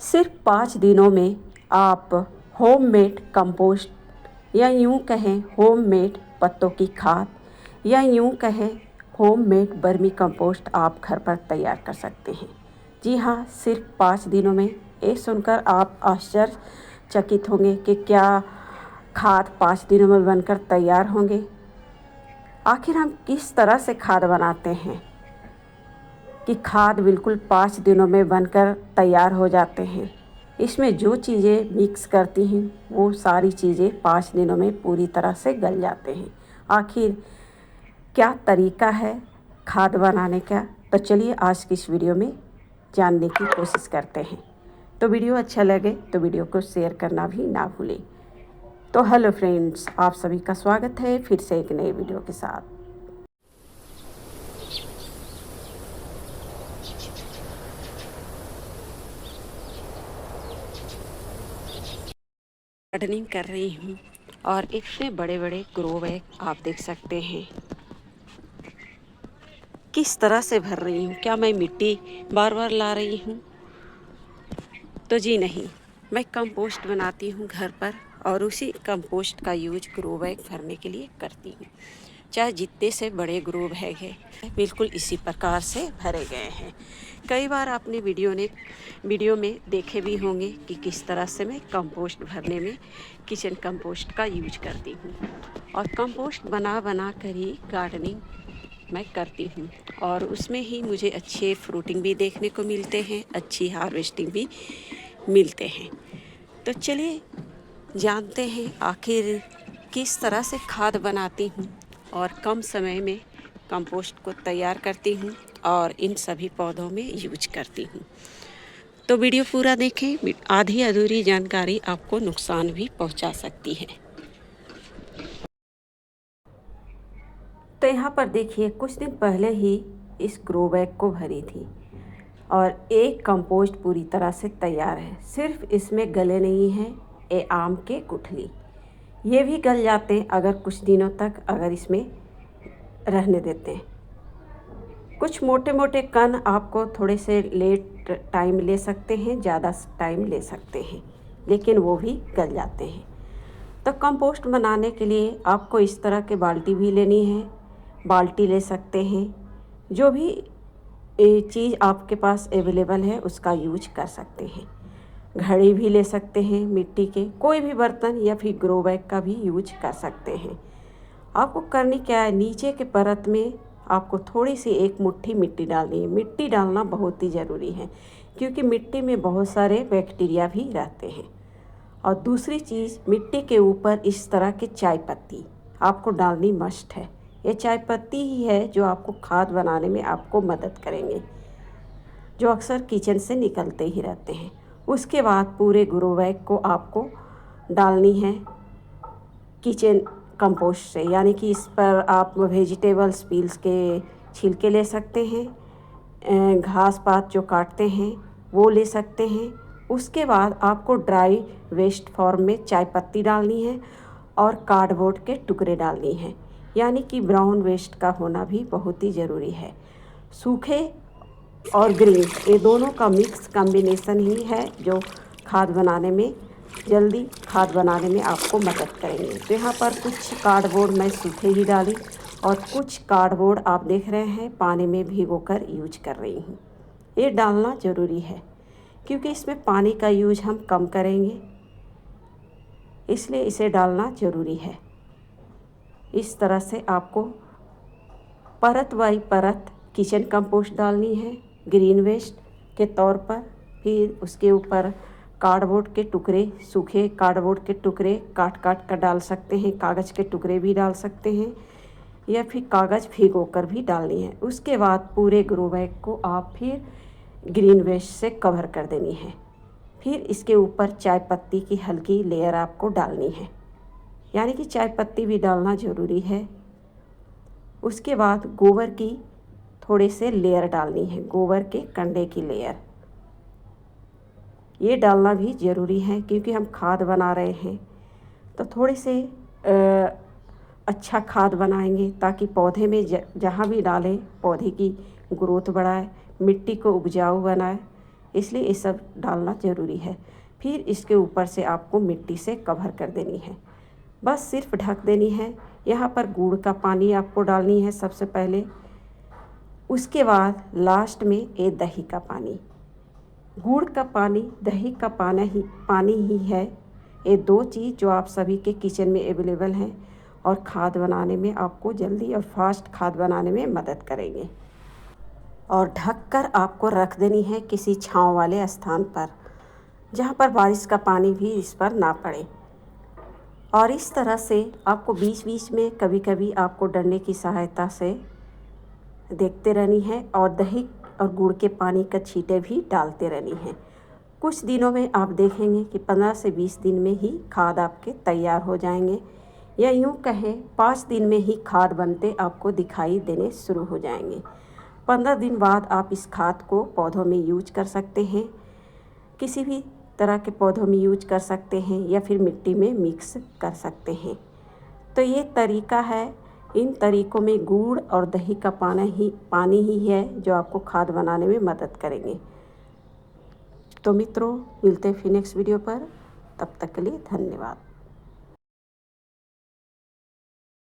सिर्फ 5 दिनों में आप होममेड कंपोस्ट या यूँ कहें होममेड पत्तों की खाद या यूँ कहें होममेड वर्मी कंपोस्ट आप घर पर तैयार कर सकते हैं। जी हाँ, सिर्फ 5 दिनों में। ये सुनकर आप आश्चर्यचकित होंगे कि क्या खाद 5 दिनों में बनकर तैयार होंगे। आखिर हम किस तरह से खाद बनाते हैं कि खाद बिल्कुल 5 दिनों में बनकर तैयार हो जाते हैं। इसमें जो चीज़ें मिक्स करती हैं वो सारी चीज़ें 5 दिनों में पूरी तरह से गल जाते हैं। आखिर क्या तरीका है खाद बनाने का, तो चलिए आज की इस वीडियो में जानने की कोशिश करते हैं। तो वीडियो अच्छा लगे तो वीडियो को शेयर करना भी ना भूलें। तो हेलो फ्रेंड्स, आप सभी का स्वागत है फिर से एक नए वीडियो के साथ। गार्डनिंग कर रही हूँ और इतने बड़े बड़े ग्रो बैग आप देख सकते हैं किस तरह से भर रही हूँ। क्या मैं मिट्टी बार बार ला रही हूँ? तो जी नहीं, मैं कंपोस्ट बनाती हूँ घर पर और उसी कंपोस्ट का यूज ग्रो बैग भरने के लिए करती हूँ। चाहे जितने से बड़े ग्रो बैग है बिल्कुल इसी प्रकार से भरे गए हैं। कई बार आपने वीडियो में देखे भी होंगे कि किस तरह से मैं कंपोस्ट भरने में किचन कंपोस्ट का यूज करती हूँ और कंपोस्ट बना बना कर ही गार्डनिंग मैं करती हूँ और उसमें ही मुझे अच्छे फ्रूटिंग भी देखने को मिलते हैं, अच्छी हार्वेस्टिंग भी मिलते हैं। तो चलिए जानते हैं आखिर किस तरह से खाद बनाती हूँ और कम समय में कंपोस्ट को तैयार करती हूँ और इन सभी पौधों में यूज करती हूँ। तो वीडियो पूरा देखें, आधी अधूरी जानकारी आपको नुकसान भी पहुँचा सकती है। तो यहाँ पर देखिए, कुछ दिन पहले ही इस ग्रो बैग को भरी थी और एक कंपोस्ट पूरी तरह से तैयार है। सिर्फ इसमें गले नहीं हैं ये आम के गुठली, ये भी गल जाते हैं अगर कुछ दिनों तक अगर इसमें रहने देते हैं। कुछ मोटे मोटे कण आपको थोड़े से लेट टाइम ले सकते हैं, ज़्यादा टाइम ले सकते हैं, लेकिन वो भी गल जाते हैं। तो कंपोस्ट बनाने के लिए आपको इस तरह के बाल्टी भी लेनी है, बाल्टी ले सकते हैं। जो भी चीज़ आपके पास अवेलेबल है उसका यूज कर सकते हैं। घड़ी भी ले सकते हैं, मिट्टी के कोई भी बर्तन या फिर ग्रो बैग का भी यूज कर सकते हैं। आपको करनी क्या है, नीचे के परत में आपको थोड़ी सी एक मुट्ठी मिट्टी डालनी है। मिट्टी डालना बहुत ही ज़रूरी है क्योंकि मिट्टी में बहुत सारे बैक्टीरिया भी रहते हैं। और दूसरी चीज़, मिट्टी के ऊपर इस तरह की चाय पत्ती आपको डालनी मस्ट है। ये चाय पत्ती ही है जो आपको खाद बनाने में आपको मदद करेंगे, जो अक्सर किचन से निकलते ही रहते हैं। उसके बाद पूरे ग्रो बैग को आपको डालनी है किचन कंपोस्ट से, यानी कि इस पर आप वेजिटेबल्स पील्स के छिलके ले सकते हैं, घास पात जो काटते हैं वो ले सकते हैं। उसके बाद आपको ड्राई वेस्ट फॉर्म में चाय पत्ती डालनी है और कार्डबोर्ड के टुकड़े डालनी है, यानी कि ब्राउन वेस्ट का होना भी बहुत ही ज़रूरी है। सूखे और ग्रीन ये दोनों का मिक्स कॉम्बिनेशन ही है जो खाद बनाने में, जल्दी खाद बनाने में आपको मदद करेंगे। तो यहाँ पर कुछ कार्डबोर्ड मैं सूखे ही डाली और कुछ कार्डबोर्ड आप देख रहे हैं पानी में भिगोकर यूज कर रही हूँ। ये डालना ज़रूरी है क्योंकि इसमें पानी का यूज हम कम करेंगे, इसलिए इसे डालना ज़रूरी है। इस तरह से आपको परत बाई परत किचन कंपोस्ट डालनी है ग्रीन वेस्ट के तौर पर। फिर उसके ऊपर कार्डबोर्ड के टुकड़े, सूखे कार्डबोर्ड के टुकड़े काट काट कर डाल सकते हैं, कागज़ के टुकड़े भी डाल सकते हैं या फिर कागज़ भिगो कर भी डालनी है। उसके बाद पूरे ग्रो बैग को आप फिर ग्रीन वेस्ट से कवर कर देनी है। फिर इसके ऊपर चाय पत्ती की हल्की लेयर आपको डालनी है, यानी कि चाय पत्ती भी डालना ज़रूरी है। उसके बाद गोबर की थोड़े से लेयर डालनी है, गोबर के कंडे की लेयर, ये डालना भी ज़रूरी है क्योंकि हम खाद बना रहे हैं तो थोड़े से अच्छा खाद बनाएंगे ताकि पौधे में जहाँ भी डालें पौधे की ग्रोथ बढ़ाए, मिट्टी को उपजाऊ बनाए। इसलिए ये सब डालना ज़रूरी है। फिर इसके ऊपर से आपको मिट्टी से कवर कर देनी है, बस सिर्फ ढक देनी है। यहाँ पर गुड़ का पानी आपको डालनी है सबसे पहले, उसके बाद लास्ट में ये दही का पानी। गुड़ का पानी, दही का पानी ही है, ये दो चीज़ जो आप सभी के किचन में अवेलेबल हैं और खाद बनाने में आपको जल्दी और फास्ट खाद बनाने में मदद करेंगे। और ढककर आपको रख देनी है किसी छांव वाले स्थान पर, जहां पर बारिश का पानी भी इस पर ना पड़े। और इस तरह से आपको बीच बीच में कभी कभी आपको डंडे की सहायता से देखते रहनी है और दही और गुड़ के पानी का छींटे भी डालते रहनी है। कुछ दिनों में आप देखेंगे कि 15 से 20 दिन में ही खाद आपके तैयार हो जाएंगे, या यूँ कहें 5 दिन में ही खाद बनते आपको दिखाई देने शुरू हो जाएंगे। 15 दिन बाद आप इस खाद को पौधों में यूज कर सकते हैं, किसी भी तरह के पौधों में यूज कर सकते हैं या फिर मिट्टी में मिक्स कर सकते हैं। तो ये तरीका है, इन तरीक़ों में गुड़ और दही का पानी ही है जो आपको खाद बनाने में मदद करेंगे। तो मित्रों, मिलते हैं फिर नेक्स्ट वीडियो पर, तब तक के लिए धन्यवाद।